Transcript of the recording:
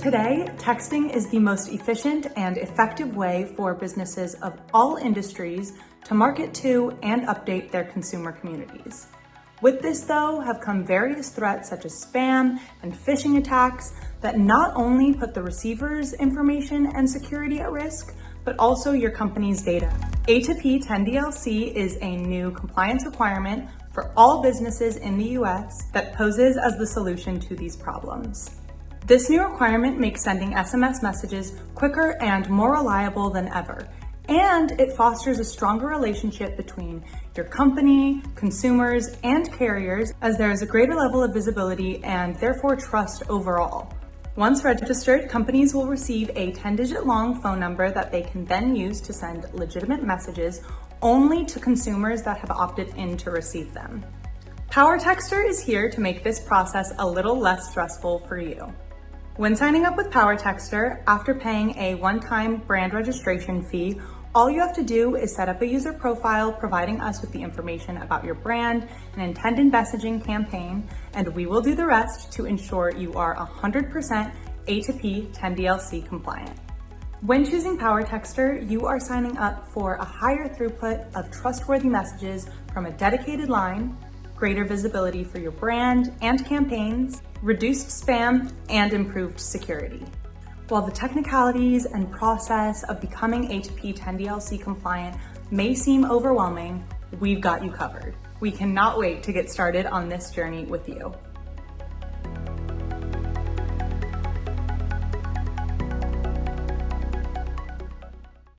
Today, texting is the most efficient and effective way for businesses of all industries to market to and update their consumer communities. With this, though, have come various threats such as spam and phishing attacks that not only put the receiver's information and security at risk, but also your company's data. A2P10 DLC is a new compliance requirement for all businesses in the US that poses as the solution to these problems. This new requirement makes sending SMS messages quicker and more reliable than ever, and it fosters a stronger relationship between your company, consumers, and carriers, as there is a greater level of visibility and therefore trust overall. Once registered, companies will receive a 10-digit long phone number that they can then use to send legitimate messages only to consumers that have opted in to receive them. Power Textor is here to make this process a little less stressful for you. When signing up with Power Texter, after paying a one-time brand registration fee, all you have to do is set up a user profile providing us with the information about your brand and intended messaging campaign, and we will do the rest to ensure you are 100% A2P 10 DLC compliant. When choosing Power Texter, you are signing up for a higher throughput of trustworthy messages from a dedicated line, greater visibility for your brand and campaigns, reduced spam, and improved security. While the technicalities and process of becoming A2P 10 DLC compliant may seem overwhelming, we've got you covered. We cannot wait to get started on this journey with you.